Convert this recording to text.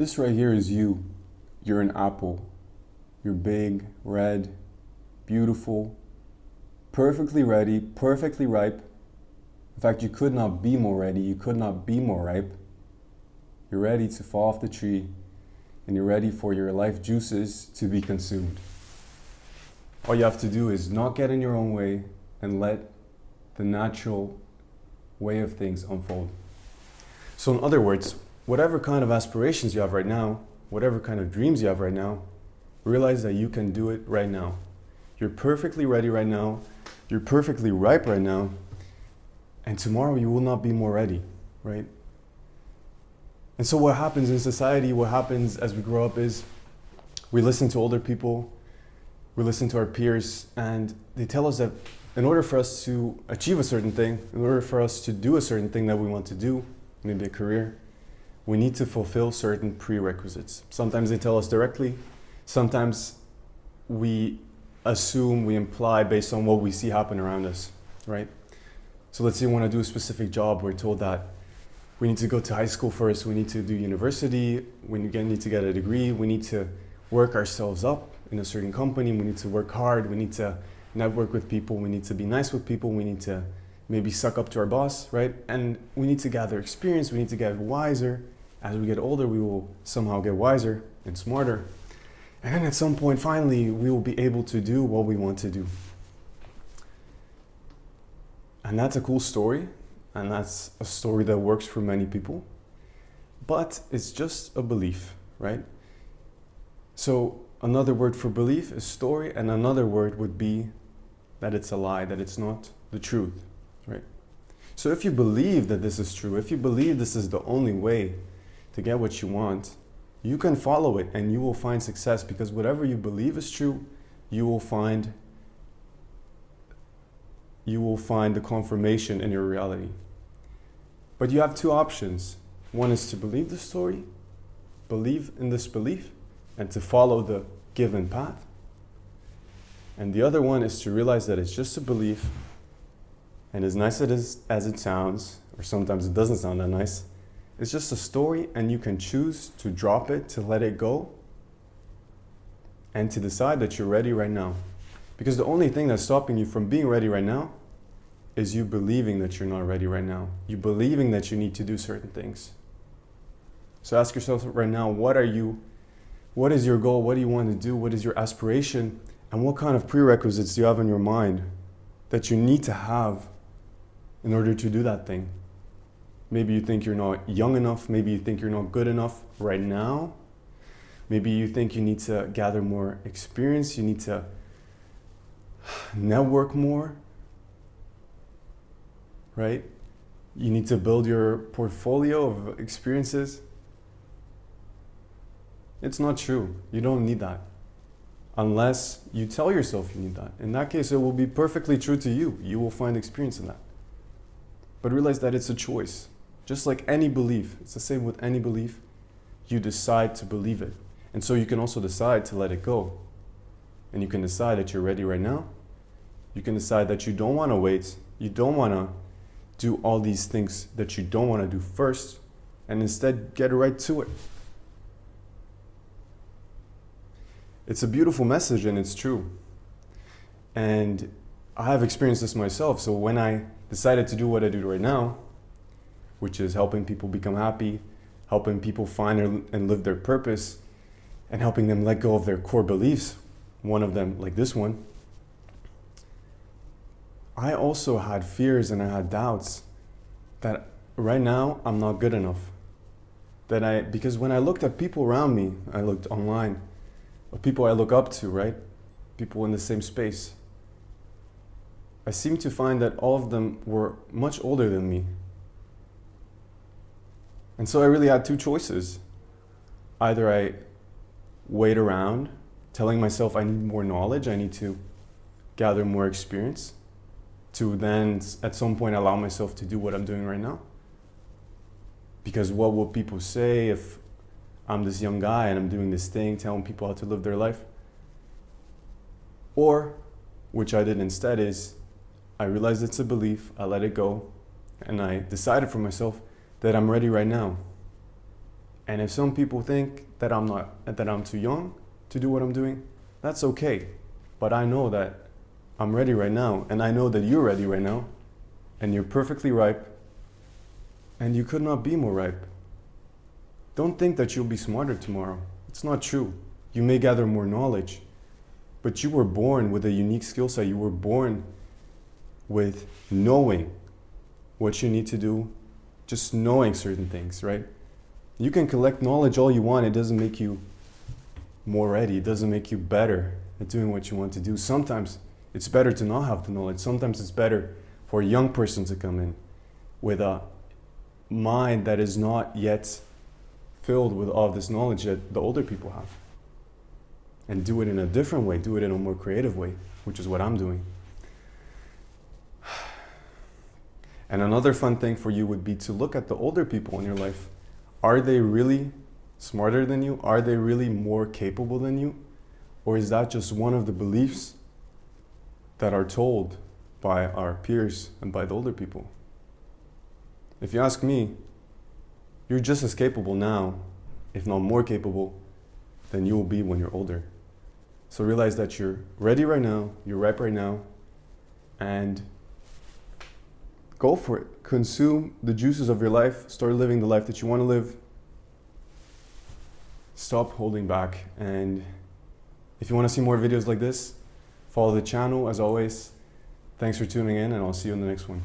This right here is you. You're an apple. You're big, red, beautiful, perfectly ready, perfectly ripe. In fact, you could not be more ready. You could not be more ripe. You're ready to fall off the tree, and you're ready for your life juices to be consumed. All you have to do is not get in your own way and let the natural way of things unfold. So in other words, whatever kind of aspirations you have right now, whatever kind of dreams you have right now, realize that you can do it right now. You're perfectly ready right now. You're perfectly ripe right now. And tomorrow you will not be more ready, right? And so what happens in society, what happens as we grow up is we listen to older people, we listen to our peers, and they tell us that in order for us to achieve a certain thing, in order for us to do a certain thing that we want to do, maybe a career, we need to fulfill certain prerequisites. Sometimes they tell us directly, sometimes we assume, we imply based on what we see happen around us, right? So let's say we want to do a specific job, we're told that we need to go to high school first, we need to do university, we need to get a degree, we need to work ourselves up in a certain company, we need to work hard, we need to network with people, we need to be nice with people, we need to maybe suck up to our boss, right? And we need to gather experience, we need to get wiser. As we get older, we will somehow get wiser and smarter. And then at some point, finally, we will be able to do what we want to do. And that's a cool story. And that's a story that works for many people. But it's just a belief, right? So another word for belief is story, and another word would be that it's a lie, that it's not the truth, right? So if you believe that this is true, if you believe this is the only way to get what you want, you can follow it and you will find success, because whatever you believe is true, you will find the confirmation in your reality. But you have two options. One is to believe the story, believe in this belief, and to follow the given path. And the other one is to realize that it's just a belief, and as nice as it sounds, or sometimes it doesn't sound that nice, it's just a story, and you can choose to drop it, to let it go, and to decide that you're ready right now. Because the only thing that's stopping you from being ready right now is you believing that you're not ready right now. You believing that you need to do certain things. So ask yourself right now, what is your goal? What do you want to do? What is your aspiration? And what kind of prerequisites do you have in your mind that you need to have in order to do that thing? Maybe you think you're not young enough. Maybe you think you're not good enough right now. Maybe you think you need to gather more experience. You need to network more, right? You need to build your portfolio of experiences. It's not true. You don't need that. Unless you tell yourself you need that. In that case, it will be perfectly true to you. You will find experience in that. But realize that it's a choice. Just like any belief, it's the same with any belief, you decide to believe it. And so you can also decide to let it go. And you can decide that you're ready right now. You can decide that you don't want to wait. You don't want to do all these things that you don't want to do first, and instead get right to it. It's a beautiful message, and it's true. And I have experienced this myself. So when I decided to do what I do right now, which is helping people become happy, helping people find and live their purpose, and helping them let go of their core beliefs, one of them like this one, I also had fears and I had doubts that right now I'm not good enough. Because when I looked at people around me, I looked online, of people I look up to, right? People in the same space. I seemed to find that all of them were much older than me. And so I really had two choices. Either I wait around, telling myself I need more knowledge, I need to gather more experience, to then at some point allow myself to do what I'm doing right now. Because what will people say if I'm this young guy and I'm doing this thing, telling people how to live their life? Or, which I did instead, is I realized it's a belief, I let it go, and I decided for myself that I'm ready right now. And if some people think that I'm too young to do what I'm doing, that's okay. But I know that I'm ready right now, and I know that you're ready right now, and you're perfectly ripe, and you could not be more ripe. Don't think that you'll be smarter tomorrow. It's not true. You may gather more knowledge, but you were born with a unique skill set. You were born with knowing what you need to do, just knowing certain things, right? You can collect knowledge all you want. It doesn't make you more ready. It doesn't make you better at doing what you want to do. Sometimes it's better to not have the knowledge. Sometimes it's better for a young person to come in with a mind that is not yet filled with all this knowledge that the older people have. And do it in a different way, do it in a more creative way, which is what I'm doing. And another fun thing for you would be to look at the older people in your life. Are they really smarter than you? Are they really more capable than you? Or is that just one of the beliefs that are told by our peers and by the older people? If you ask me, you're just as capable now, if not more capable, than you will be when you're older. So realize that you're ready right now, you're ripe right now, and go for it. Consume the juices of your life. Start living the life that you want to live. Stop holding back. And if you want to see more videos like this, follow the channel as always. Thanks for tuning in, and I'll see you in the next one.